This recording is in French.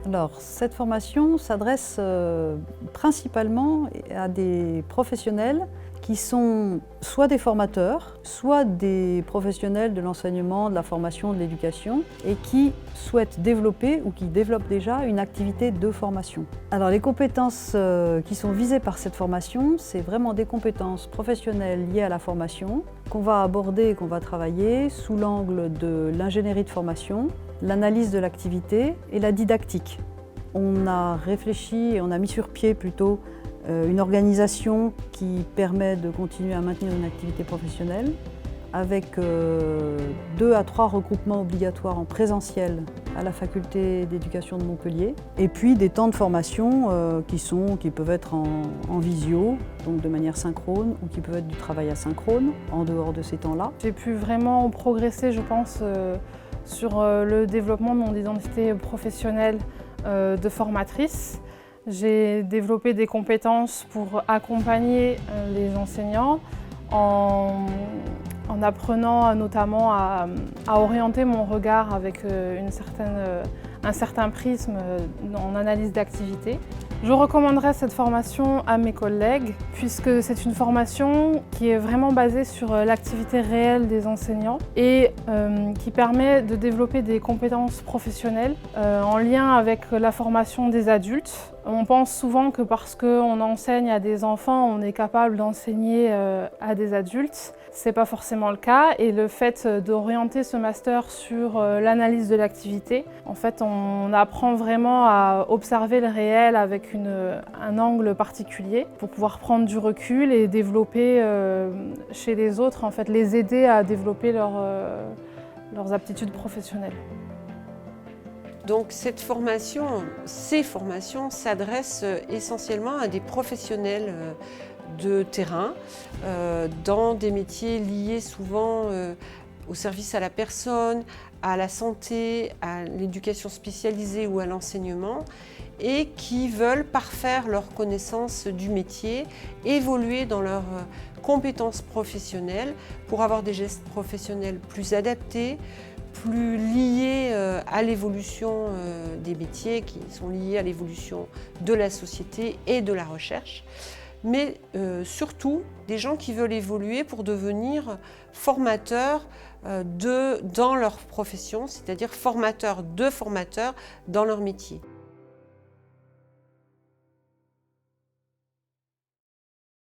Alors, cette formation s'adresse principalement à des professionnels qui sont soit des formateurs, soit des professionnels de l'enseignement, de la formation, de l'éducation, et qui souhaitent développer ou qui développent déjà une activité de formation. Alors, les compétences qui sont visées par cette formation, c'est vraiment des compétences professionnelles liées à la formation qu'on va aborder et qu'on va travailler sous l'angle de l'ingénierie de formation, l'analyse de l'activité et la didactique. On a réfléchi et on a mis sur pied plutôt une organisation qui permet de continuer à maintenir une activité professionnelle avec 2 à 3 regroupements obligatoires en présentiel à la faculté d'éducation de Montpellier et puis des temps de formation qui peuvent être en visio, donc de manière synchrone, ou qui peuvent être du travail asynchrone en dehors de ces temps-là. J'ai pu vraiment progresser, je pense, sur le développement de mon identité professionnelle de formatrice. J'ai développé des compétences pour accompagner les enseignants en apprenant notamment à orienter mon regard avec un certain prisme en analyse d'activité. Je recommanderais cette formation à mes collègues puisque c'est une formation qui est vraiment basée sur l'activité réelle des enseignants et qui permet de développer des compétences professionnelles en lien avec la formation des adultes. On pense souvent que parce qu'on enseigne à des enfants, on est capable d'enseigner à des adultes. C'est pas forcément le cas et le fait d'orienter ce master sur l'analyse de l'activité, en fait on apprend vraiment à observer le réel avec un angle particulier pour pouvoir prendre du recul et développer chez les autres, en fait les aider à développer leurs aptitudes professionnelles. Donc ces formations s'adressent essentiellement à des professionnels de terrain, dans des métiers liés souvent au service à la personne, à la santé, à l'éducation spécialisée ou à l'enseignement, et qui veulent parfaire leur connaissance du métier, évoluer dans leurs compétences professionnelles pour avoir des gestes professionnels plus adaptés, plus liés à l'évolution des métiers, qui sont liés à l'évolution de la société et de la recherche. Mais surtout des gens qui veulent évoluer pour devenir formateurs dans leur profession, c'est-à-dire formateurs de formateurs dans leur métier.